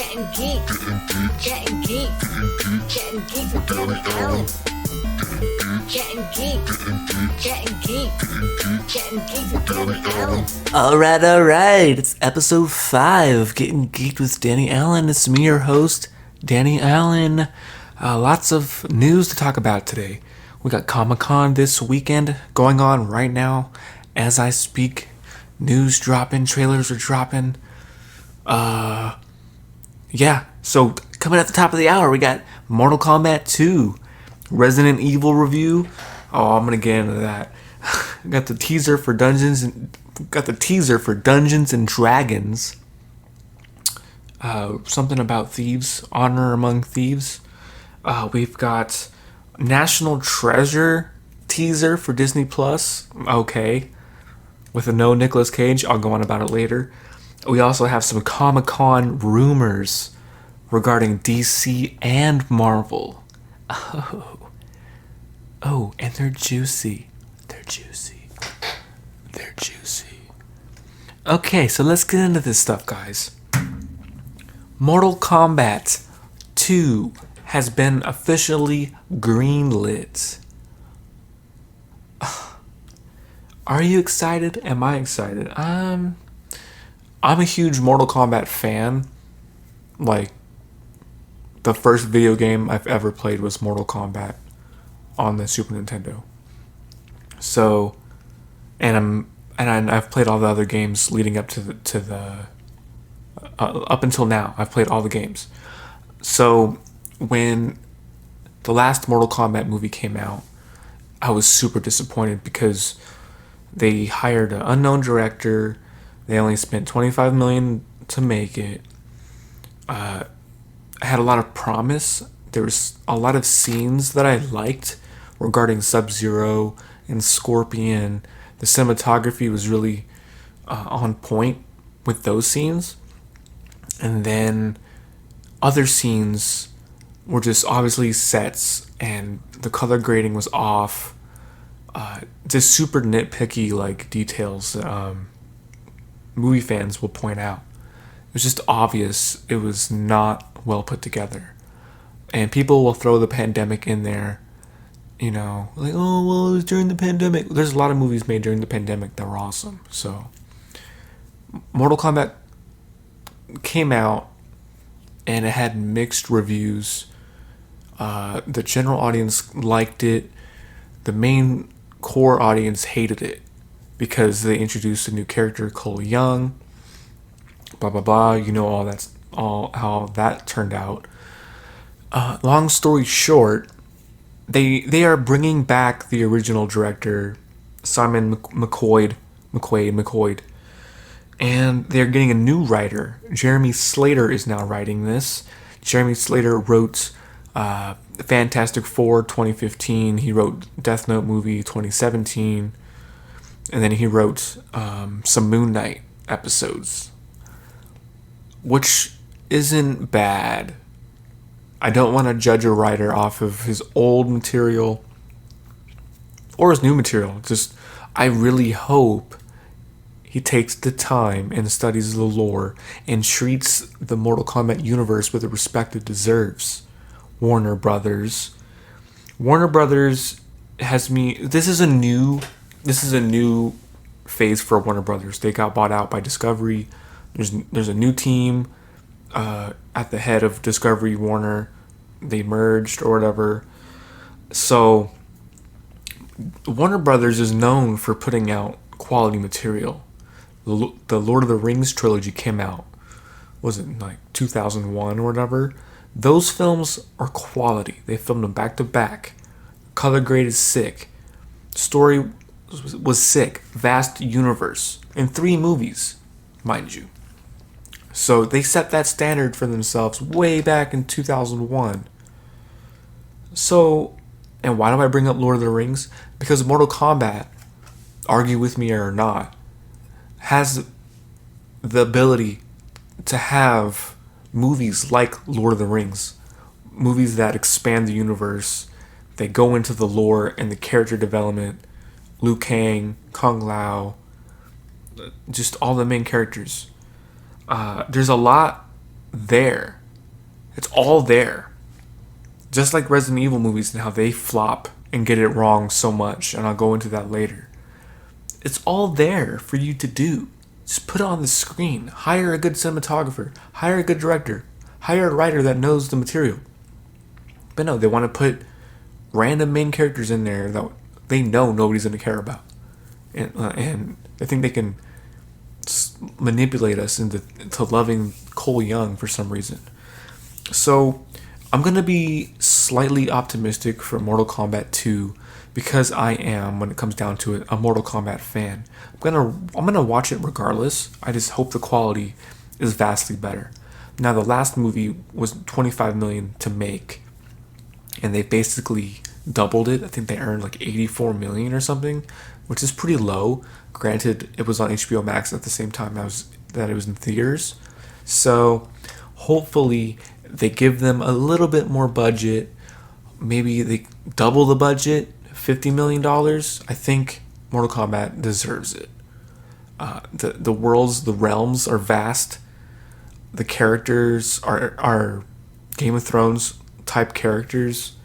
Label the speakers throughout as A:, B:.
A: Gettin geek. Gettin geek. Gettin geek with Danny Allen. Gettin geek. Gettin geek. Gettin geek with Danny Allen.
B: Alright. It's episode 5 of Getting Geeked with Danny Allen. It's me, your host, Danny Allen. Lots of news to talk about today. We got Comic-Con this weekend going on right now as I speak. News dropping, trailers are dropping. Yeah, so coming at the top of the hour, we got Mortal Kombat 2, Resident Evil review. Oh, I'm gonna get into that. Got the teaser for Dungeons and Dragons. Something about thieves, honor among thieves. We've got National Treasure teaser for Disney Plus. Okay, with a no Nicolas Cage. I'll go on about it later. We also have some Comic-Con rumors regarding DC and Marvel. Oh, and they're juicy. They're juicy. Okay, so let's get into this stuff, guys. Mortal Kombat 2 has been officially greenlit. Are you excited? Am I excited? I'm a huge Mortal Kombat fan. Like, the first video game I've ever played was Mortal Kombat on the Super Nintendo. So, and I've played all the other games leading up to the up until now. I've played all the games. So, when the last Mortal Kombat movie came out, I was super disappointed because they hired an unknown director. They only spent $25 million to make it. I had a lot of promise. There was a lot of scenes that I liked regarding Sub-Zero and Scorpion. The cinematography was really on point with those scenes. And then other scenes were just obviously sets and the color grading was off. Just super nitpicky like details. Movie fans will point out. It was just obvious it was not well put together. And people will throw the pandemic in there, you know, like, oh, well, it was during the pandemic. There's a lot of movies made during the pandemic that were awesome. So, Mortal Kombat came out and it had mixed reviews. The general audience liked it. The main core audience hated it because they introduced a new character, Cole Young, blah blah blah. You know all how that turned out. Long story short, they are bringing back the original director, Simon McQuoid, and they're getting a new writer. Jeremy Slater is now writing this. Jeremy Slater wrote Fantastic Four 2015. He wrote Death Note movie 2017. And then he wrote some Moon Knight episodes, which isn't bad. I don't want to judge a writer off of his old material or his new material. Just, I really hope he takes the time and studies the lore and treats the Mortal Kombat universe with the respect it deserves. Warner Brothers has me. This is a new phase for Warner Brothers. They got bought out by Discovery. There's a new team at the head of Discovery Warner. They merged or whatever. So Warner Brothers is known for putting out quality material. The Lord of the Rings trilogy came out, was it like 2001 or whatever? Those films are quality. They filmed them back to back. Color grade is sick. Story was sick. Vast universe. In 3 movies, mind you. So they set that standard for themselves way back in 2001. So, and why do I bring up Lord of the Rings? Because Mortal Kombat, argue with me or not, has the ability to have movies like Lord of the Rings. Movies that expand the universe. They go into the lore and the character development. Liu Kang, Kung Lao, just all the main characters. There's a lot there. It's all there. Just like Resident Evil movies and how they flop and get it wrong so much, and I'll go into that later. It's all there for you to do. Just put it on the screen. Hire a good cinematographer. Hire a good director. Hire a writer that knows the material. But no, they want to put random main characters in there that they know nobody's going to care about. And I think they can manipulate us into loving Cole Young for some reason. So I'm going to be slightly optimistic for Mortal Kombat 2 because I am, when it comes down to it, a Mortal Kombat fan. I'm gonna watch it regardless. I just hope the quality is vastly better. Now, the last movie was $25 million to make, and they basically doubled it. I think they earned like $84 million or something, which is pretty low. Granted, it was on HBO Max at the same time that it was in theaters. So hopefully they give them a little bit more budget. Maybe they double the budget, $50 million. I think Mortal Kombat deserves it. The worlds, the realms are vast. The characters are Game of Thrones type characters.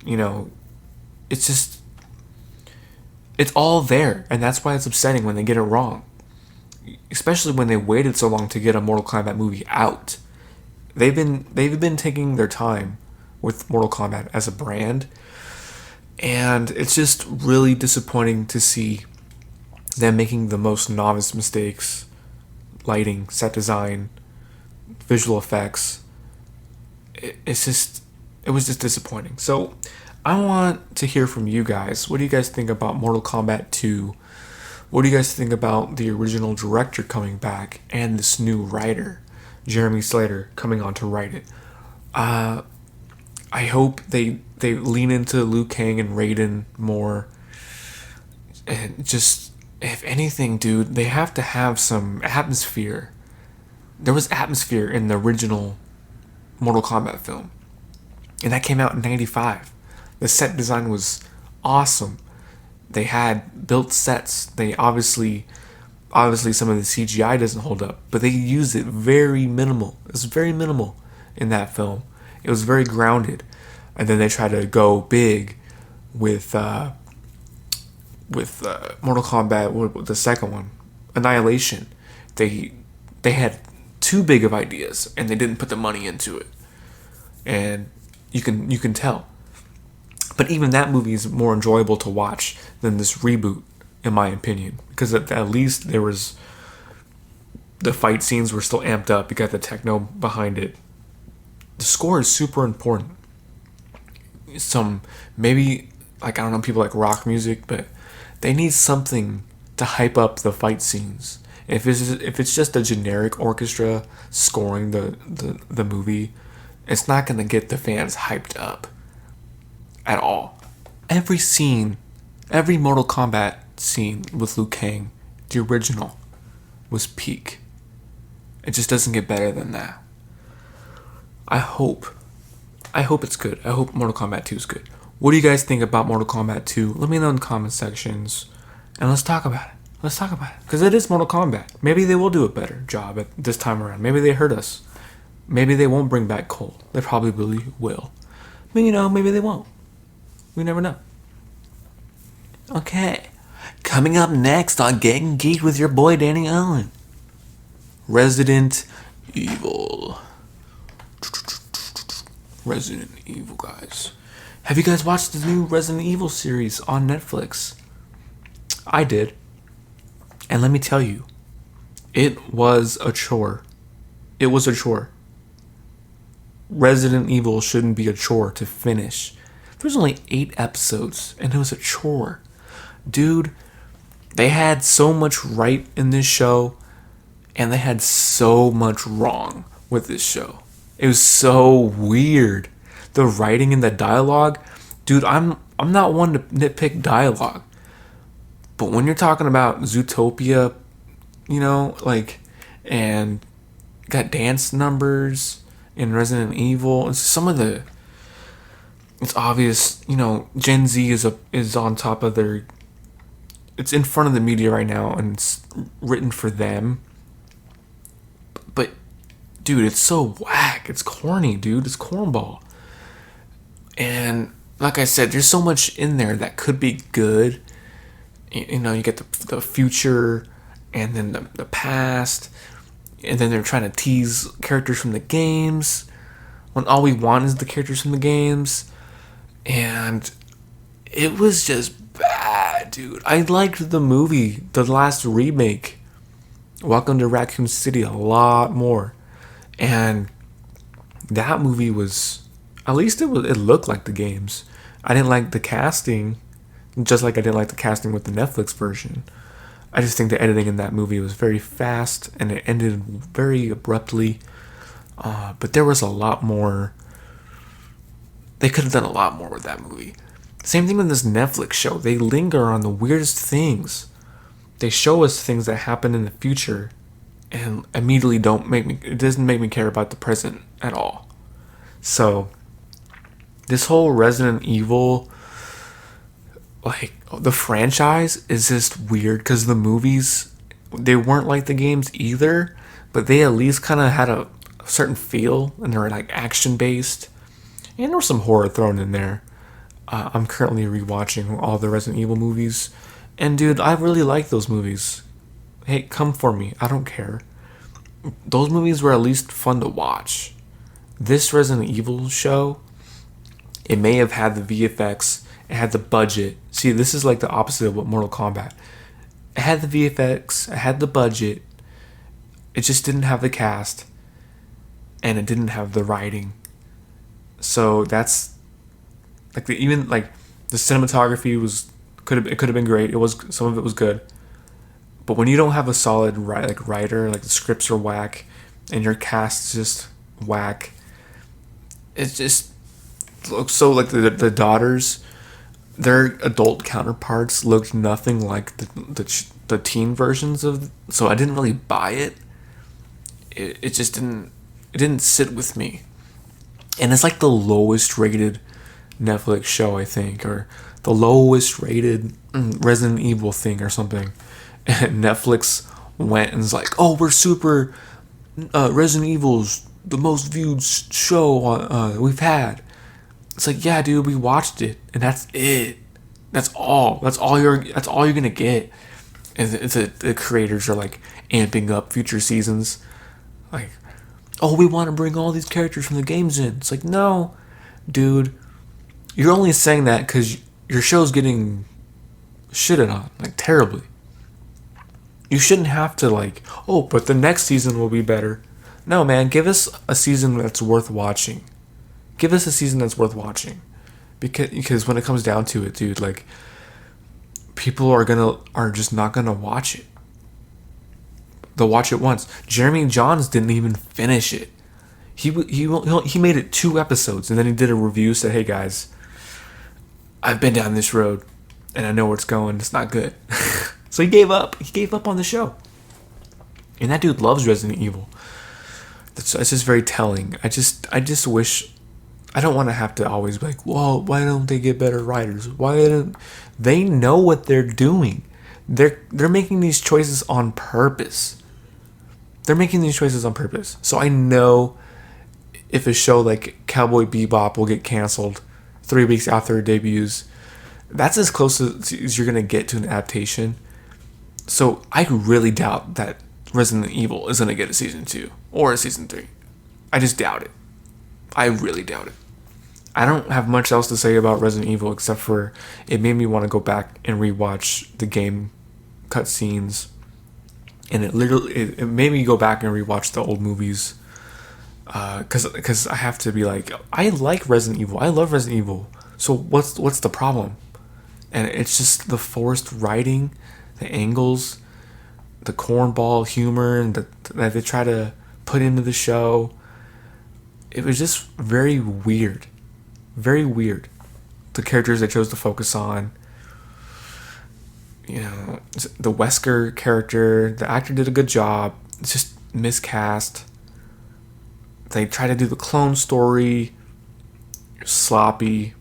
B: You know, it's all there, and that's why it's upsetting when they get it wrong. Especially when they waited so long to get a Mortal Kombat movie out. They've been taking their time with Mortal Kombat as a brand, and it's just really disappointing to see them making the most novice mistakes: lighting, set design, visual effects. It was just disappointing. So I want to hear from you guys. What do you guys think about Mortal Kombat 2? What do you guys think about the original director coming back and this new writer, Jeremy Slater, coming on to write it? I hope they lean into Liu Kang and Raiden more. And just, if anything, dude, they have to have some atmosphere. There was atmosphere in the original Mortal Kombat film, and that came out in '95. The set design was awesome. They had built sets. They obviously some of the CGI doesn't hold up, but they used it very minimal. It was very minimal in that film. It was very grounded. And then they tried to go big with Mortal Kombat, the second one, Annihilation. They had too big of ideas, and they didn't put the money into it. And you can tell. But even that movie is more enjoyable to watch than this reboot, in my opinion, because at least there was, the fight scenes were still amped up. You got the techno behind it. The score is super important. Maybe, like, I don't know, people like rock music, but they need something to hype up the fight scenes. If it's just a generic orchestra scoring the movie, it's not going to get the fans hyped up at all. Every Mortal Kombat scene with Liu Kang, the original, was peak. It just doesn't get better than that. I hope it's good. I hope Mortal Kombat 2 is good. What do you guys think about Mortal Kombat 2? Let me know in the comment sections, and let's talk about it. Because it is Mortal Kombat. Maybe they will do a better job at this time around. Maybe they hurt us. Maybe they won't bring back Cole. They probably will. But maybe they won't. We never know. Okay. Coming up next on Getting Geeked with your boy Danny Allen. Resident Evil. Resident Evil, guys. Have you guys watched the new Resident Evil series on Netflix? I did. And let me tell you, it was a chore. It was a chore. Resident Evil shouldn't be a chore to finish. There's only 8 episodes, and it was a chore. Dude, they had so much right in this show, and they had so much wrong with this show. It was so weird. The writing and the dialogue, dude, I'm not one to nitpick dialogue. But when you're talking about Zootopia, and got dance numbers in Resident Evil, it's obvious, Gen Z is on top of it's in front of the media right now, and it's written for them. But dude, it's so whack. It's corny, dude. It's cornball. And like I said, there's so much in there that could be good. You know, you get the future and then the past, and then they're trying to tease characters from the games when all we want is the characters from the games. And it was just bad, dude. I liked the movie, the last remake, Welcome to Raccoon City, a lot more. And that movie was, at least it looked like the games. I didn't like the casting, just like I didn't like the casting with the Netflix version. I just think the editing in that movie was very fast and it ended very abruptly. But there was a lot more. They could have done a lot more with that movie. Same thing with this Netflix show. They linger on the weirdest things. They show us things that happen in the future and immediately it doesn't make me care about the present at all. So this whole Resident Evil, like, the franchise is just weird because the movies, they weren't like the games either, but they at least kind of had a certain feel and they were like action based, and there was some horror thrown in there. I'm currently rewatching all the Resident Evil movies, and dude, I really like those movies. Hey, come for me, I don't care. Those movies were at least fun to watch. This Resident Evil show, it may have had the VFX, it had the budget. See, this is like the opposite of what Mortal Kombat. It had the VFX, it had the budget, it just didn't have the cast, and it didn't have the writing. So that's like the cinematography could have been great. Some of it was good, but when you don't have a solid writer, like the scripts are whack, and your cast's just whack, it just looks so like the daughters, their adult counterparts looked nothing like the teen versions of. So I didn't really buy it. It just didn't sit with me. And it's like the lowest rated Netflix show, I think, or the lowest rated Resident Evil thing or something. And Netflix went and was like, oh, we're super, Resident Evil's the most viewed show we've had. It's like, yeah, dude, we watched it, and that's it. That's all you're gonna get. And the creators are like amping up future seasons, like, oh, we want to bring all these characters from the games in. It's like, no, dude, you're only saying that because your show's getting shitted on, like, terribly. You shouldn't have to, like, oh, but the next season will be better. No, man, give us a season that's worth watching. Give us a season that's worth watching. Because when it comes down to it, dude, like, people are just not gonna watch it. They'll watch it once. Jeremy Jahns didn't even finish it. He made it 2 episodes, and then he did a review, said, hey guys, I've been down this road and I know where it's going. It's not good. So he gave up. He gave up on the show. And that dude loves Resident Evil. It's just very telling. I just wish, I don't want to have to always be like, well, why don't they get better writers? They know what they're doing. They're making these choices on purpose. They're making these choices on purpose. So I know if a show like Cowboy Bebop will get canceled 3 weeks after it debuts, that's as close as you're going to get to an adaptation. So I really doubt that Resident Evil is going to get a season 2 or a season 3. I just doubt it. I really doubt it. I don't have much else to say about Resident Evil except for it made me want to go back and rewatch the game cutscenes, and it made me go back and rewatch the old movies, because I have to be like, I like Resident Evil, I love Resident Evil, so what's the problem? And it's just the forced writing, the angles, the cornball humor, and that they try to put into the show. It was just very weird. Very weird. The characters they chose to focus on. You know, the Wesker character, the actor did a good job. It's just miscast. They try to do the clone story. Sloppy.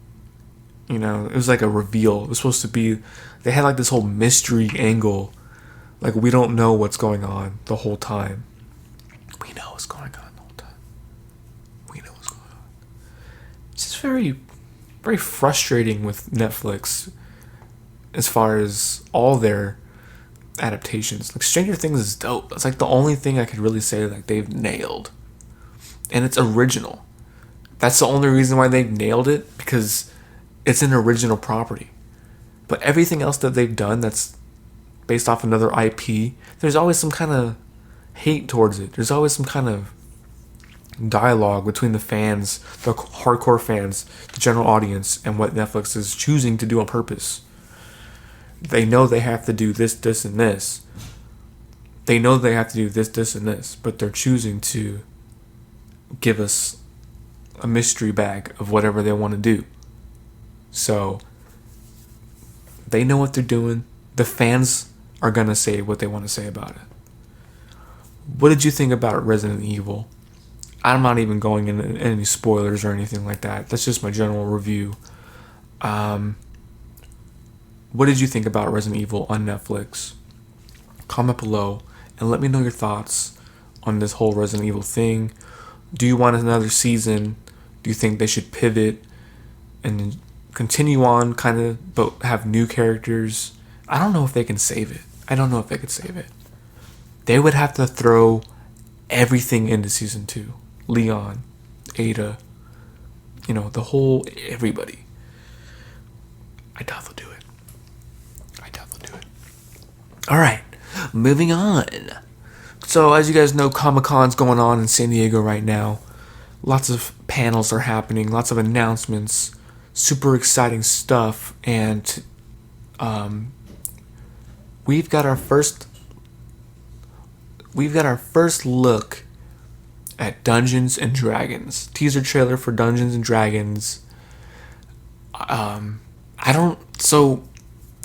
B: You know, it was like a reveal. It was supposed to be, they had like this whole mystery angle. Like, we don't know what's going on the whole time. We know what's going on the whole time. very, very frustrating with Netflix as far as all their adaptations. Like Stranger Things is dope. It's like the only thing I could really say like they've nailed. And it's original. That's the only reason why they've nailed it, because it's an original property. But everything else that they've done that's based off another IP, there's always some kind of hate towards it. There's always some kind of dialogue between the fans, the hardcore fans, the general audience, and what Netflix is choosing to do on purpose. They know they have to do this, this, and this. They know they have to do this, this, and this, but they're choosing to give us a mystery bag of whatever they want to do. So they know what they're doing. The fans are going to say what they want to say about it. What did you think about Resident Evil? I'm not even going into any spoilers or anything like that. That's just my general review. What did you think about Resident Evil on Netflix? Comment below and let me know your thoughts on this whole Resident Evil thing. Do you want another season? Do you think they should pivot and continue on kind of, but have new characters? I don't know if they can save it. I don't know if they could save it. They would have to throw everything into season 2. Leon, Ada, the whole everybody. I doubt they'll do it. Alright, moving on. So as you guys know, Comic-Con's going on in San Diego right now. Lots of panels are happening, lots of announcements, super exciting stuff, and we've got our first look at Dungeons and Dragons. Teaser trailer for Dungeons and Dragons.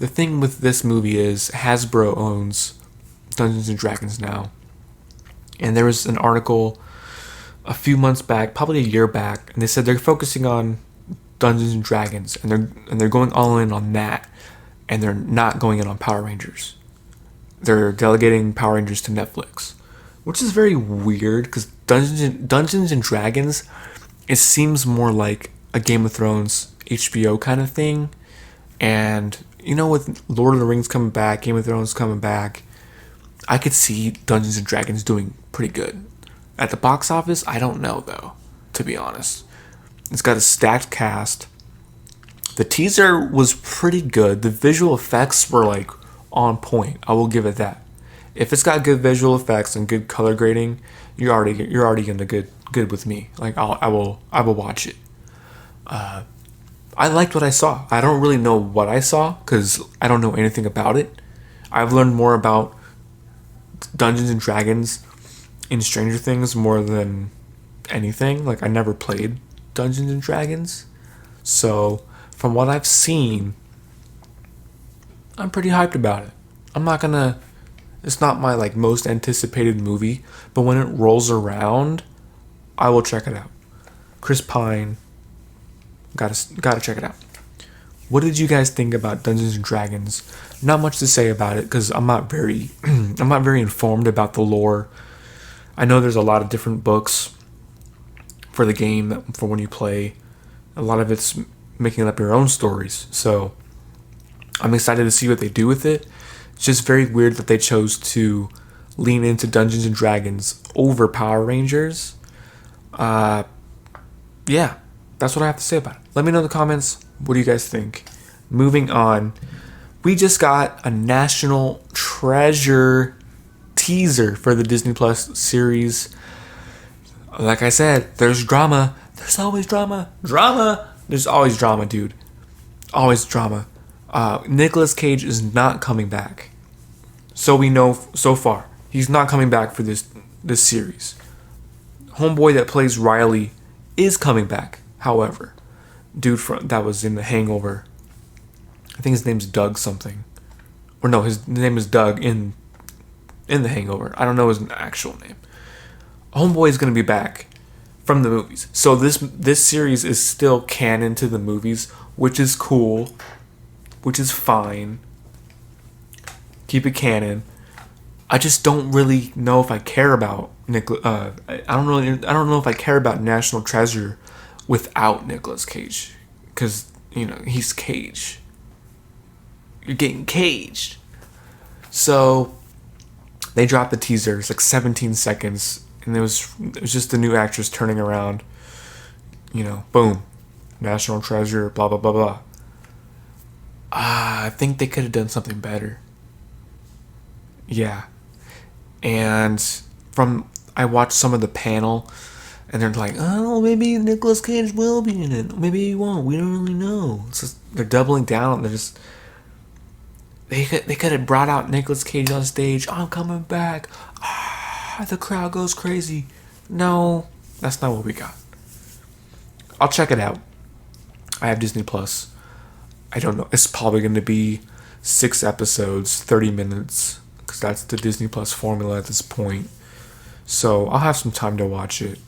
B: The thing with this movie is Hasbro owns Dungeons and Dragons now. And there was an article a few months back, probably a year back, and they said they're focusing on Dungeons and Dragons, and they're going all in on that, and they're not going in on Power Rangers. They're delegating Power Rangers to Netflix, which is very weird because Dungeons and Dragons, it seems more like a Game of Thrones HBO kind of thing. And with Lord of the Rings coming back, Game of Thrones coming back, I could see Dungeons and Dragons doing pretty good. At the box office, I don't know though, to be honest. It's got a stacked cast. The teaser was pretty good. The visual effects were like on point. I will give it that. If it's got good visual effects and good color grading, you're already into good with me. Like I will watch it. I liked what I saw. I don't really know what I saw because I don't know anything about it. I've learned more about Dungeons and Dragons in Stranger Things more than anything. Like I never played Dungeons and Dragons, so from what I've seen, I'm pretty hyped about it. It's not my most anticipated movie, but when it rolls around, I will check it out. Chris Pine, gotta check it out. What did you guys think about Dungeons and Dragons? Not much to say about it because I'm not very informed about the lore. I know there's a lot of different books for the game for when you play. A lot of it's making up your own stories. So I'm excited to see what they do with it. It's just very weird that they chose to lean into Dungeons and Dragons over Power Rangers. Yeah, that's what I have to say about it. Let me know in the comments. What do you guys think? Moving on. We just got a National Treasure teaser for the Disney Plus series. Like I said, there's drama. There's always drama. There's always drama, dude. Always drama. Nicolas Cage is not coming back. So we know so far. He's not coming back for this series. Homeboy that plays Riley is coming back. However, dude that was in The Hangover, I think his name's Doug something. Or no, his name is Doug in The Hangover. I don't know his actual name. Homeboy is going to be back from the movies. So this series is still canon to the movies, which is cool, which is fine. Keep it canon. I just don't really know if I care about I don't know if I care about National Treasure without Nicolas Cage, because he's Cage. You're getting caged. So they dropped the teaser. It's like 17 seconds, and it was just the new actress turning around. Boom, national treasure. Blah blah blah blah. I think they could have done something better. Yeah, and I watched some of the panel, and they're like, oh, maybe Nicolas Cage will be in it. Maybe he won't. We don't really know. It's just, they're doubling down. They could have brought out Nicolas Cage on stage. I'm coming back. The crowd goes crazy. No, that's not what we got. I'll check it out. I have Disney Plus. I don't know. It's probably going to be 6 episodes, 30 minutes, because that's the Disney Plus formula at this point. So I'll have some time to watch it.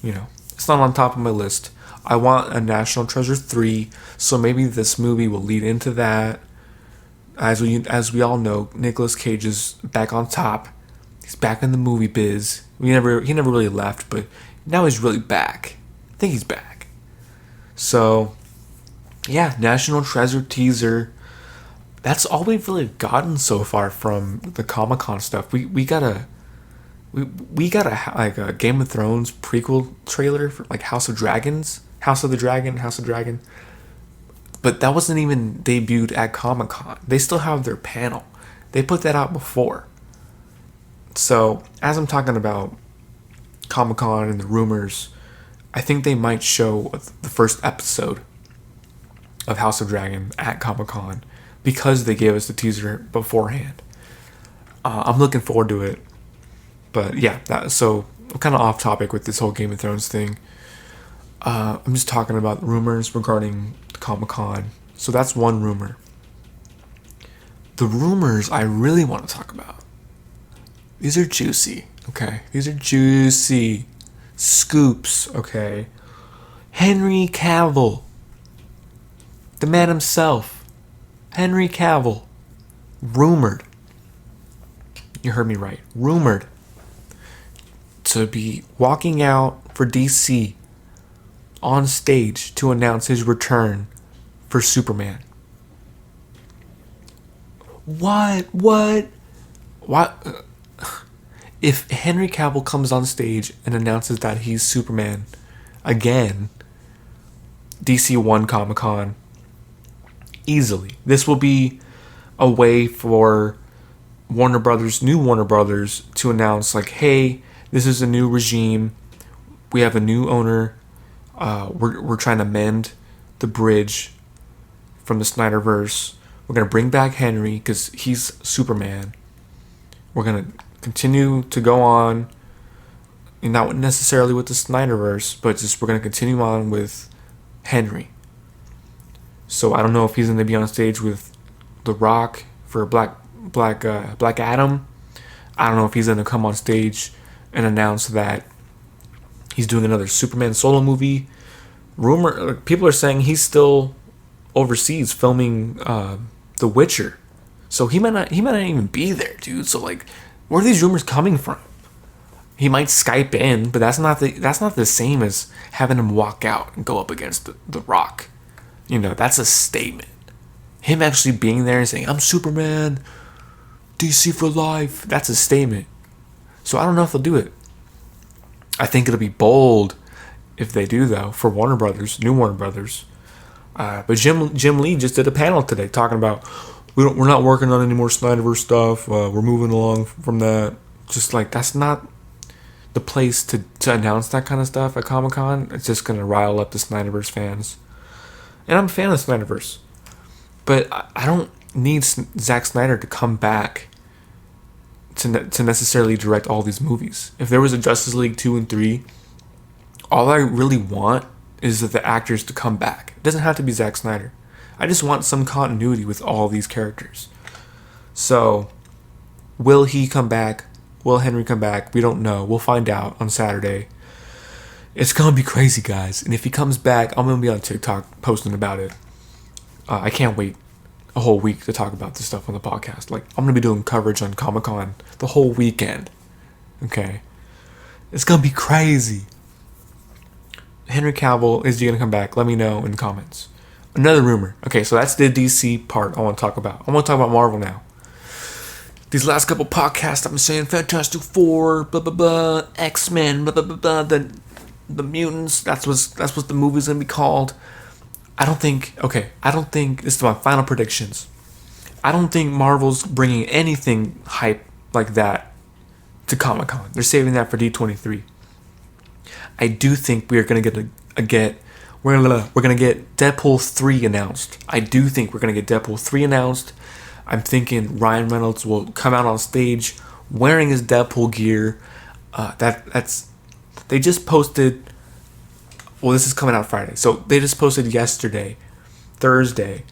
B: It's not on top of my list. I want a National Treasure 3, so maybe this movie will lead into that. As we all know, Nicolas Cage is back on top. He's back in the movie biz. He never really left, but now he's really back. I think he's back. So, yeah, National Treasure teaser. That's all we've really gotten so far from the Comic-Con stuff. We got a Game of Thrones prequel trailer for like House of the Dragon. But that wasn't even debuted at Comic-Con. They still have their panel. They put that out before. So, as I'm talking about Comic-Con and the rumors, I think they might show the first episode of House of Dragon at Comic-Con because they gave us the teaser beforehand. I'm looking forward to it. But yeah, so I'm kind of off topic with this whole Game of Thrones thing. I'm just talking about rumors regarding Comic-Con. So that's one rumor. The rumors I really want to talk about, these are juicy, okay? These are juicy scoops, okay? Henry Cavill, the man himself, Henry Cavill, rumored, you heard me right, rumored to be walking out for DC on stage to announce his return for Superman. What? If Henry Cavill comes on stage and announces that he's Superman again, DC won Comic-Con easily. This will be a way for new Warner Brothers to announce like, hey, this is a new regime. We have a new owner. We're trying to mend the bridge from the Snyderverse. We're going to bring back Henry because he's Superman. We're going to continue to go on, not necessarily with the Snyderverse, but just we're going to continue on with Henry. So I don't know if he's going to be on stage with The Rock for Black Adam. I don't know if he's going to come on stage and announce that he's doing another Superman solo movie. People are saying he's still overseas filming The Witcher, so he might not even be there, dude. So like, where are these rumors coming from? He might Skype in, but that's not the same as having him walk out and go up against the Rock. That's a statement. Him actually being there and saying, "I'm Superman, DC for life." That's a statement. So I don't know if they'll do it. I think it'll be bold if they do, though, for Warner Brothers, new Warner Brothers. But Jim Lee just did a panel today talking about we're not working on any more Snyderverse stuff. We're moving along from that. Just like, that's not the place to announce that kind of stuff at Comic-Con. It's just gonna rile up the Snyderverse fans. And I'm a fan of the Snyderverse, but I don't need Zack Snyder to come back to necessarily direct all these movies. If there was a Justice League 2 and 3, all I really want is that the actors to come back. It doesn't have to be Zack Snyder. I just want some continuity with all these characters. So, will he come back? Will Henry come back? We don't know. We'll find out on Saturday. It's gonna be crazy, guys. And if he comes back, I'm gonna be on TikTok posting about it. I can't wait a whole week to talk about this stuff on the podcast. Like, I'm gonna be doing coverage on Comic-Con the whole weekend. Okay? It's gonna be crazy. Henry Cavill, is he gonna come back? Let me know in the comments. Another rumor. Okay, so that's the DC part I want to talk about. I want to talk about Marvel now. These last couple podcasts, I've been saying Fantastic Four, blah blah blah, X-Men, blah blah blah, blah, the mutants. That's what the movie's gonna be called. I don't think. This is my final predictions. I don't think Marvel's bringing anything hype like that to Comic-Con. They're saving that for D23. I do think we are gonna get Deadpool 3 announced. I do think we're gonna get Deadpool 3 announced. I'm thinking Ryan Reynolds will come out on stage wearing his Deadpool gear. They just posted. Well, this is coming out Friday, so they just posted yesterday, Thursday,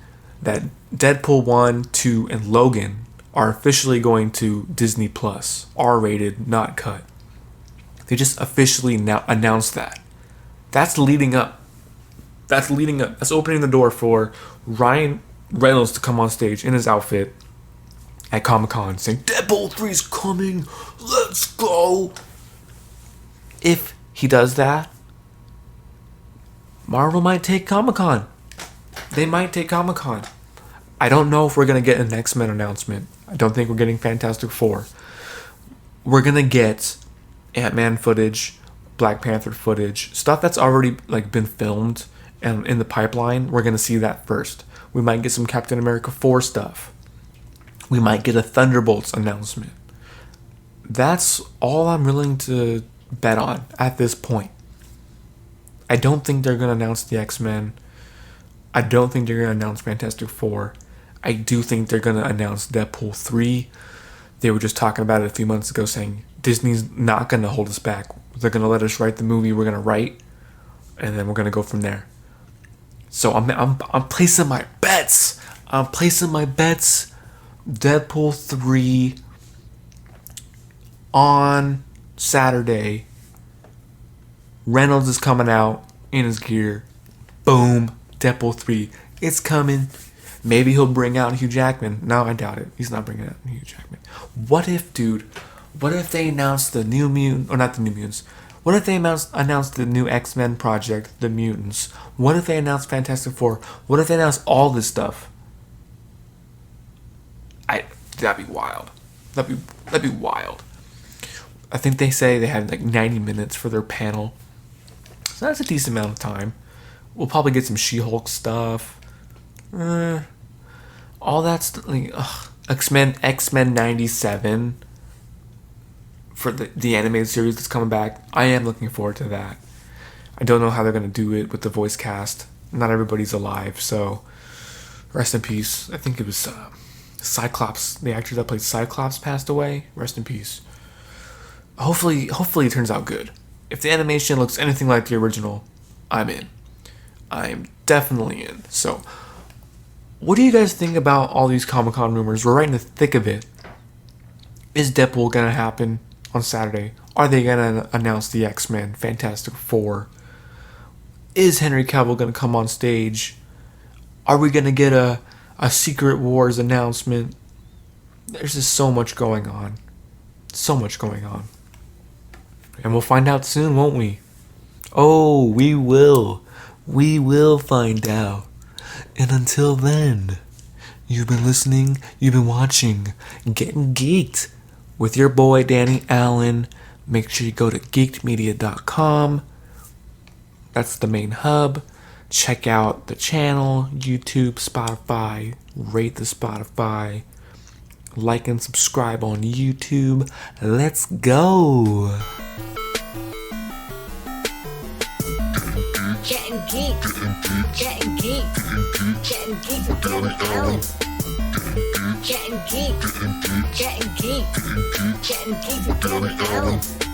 B: that Deadpool 1, 2, and Logan are officially going to Disney Plus, R-rated, not cut. They just officially now announced that. That's leading up. That's opening the door for Ryan Reynolds to come on stage in his outfit at Comic-Con saying, Deadpool 3's coming, let's go. If he does that, Marvel might take Comic-Con. They might take Comic-Con. I don't know if we're going to get an X-Men announcement. I don't think we're getting Fantastic Four. We're going to get Ant-Man footage, Black Panther footage, stuff that's already been filmed and in the pipeline. We're going to see that first. We might get some Captain America 4 stuff. We might get a Thunderbolts announcement. That's all I'm willing to bet on at this point. I don't think they're going to announce the X-Men. I don't think they're going to announce Fantastic Four. I do think they're going to announce Deadpool 3. They were just talking about it a few months ago saying Disney's not going to hold us back. They're going to let us write the movie we're going to write, and then we're going to go from there. So I'm placing my bets. Deadpool 3 on Saturday. Reynolds is coming out in his gear. Boom. Deadpool 3. It's coming. Maybe he'll bring out Hugh Jackman. No, I doubt it. He's not bringing out Hugh Jackman. What if they announced the New Mutant, or not the New Mutants? What if they announced the new X-Men project, The Mutants? What if they announced Fantastic Four? What if they announced all this stuff? That'd be wild. That'd be wild. I think they say they had 90 minutes for their panel. So that's a decent amount of time. We'll probably get some She-Hulk stuff. All that's X-Men 97 for the animated series that's coming back. I am looking forward to that. I don't know how they're going to do it with the voice cast. Not everybody's alive, so rest in peace. I think it was Cyclops. The actor that played Cyclops passed away. Rest in peace. Hopefully it turns out good. If the animation looks anything like the original, I'm in. I'm definitely in. So, what do you guys think about all these Comic-Con rumors? We're right in the thick of it. Is Deadpool gonna happen on Saturday? Are they gonna announce the X-Men, Fantastic Four? Is Henry Cavill gonna come on stage? Are we gonna get a Secret Wars announcement? There's just so much going on. And we'll find out soon, won't we? Oh, we will. We will find out. And until then, you've been listening, you've been watching Getting Geeked with your boy Danny Allen. Make sure you go to geekedmedia.com. That's the main hub. Check out the channel, YouTube, Spotify. Rate the Spotify. Like and subscribe on YouTube. Let's go.
A: Getting geeked. Getting geeked. Getting geeked with Danny Allen. Getting geeked. Getting geeked. Getting geeked with Danny Allen.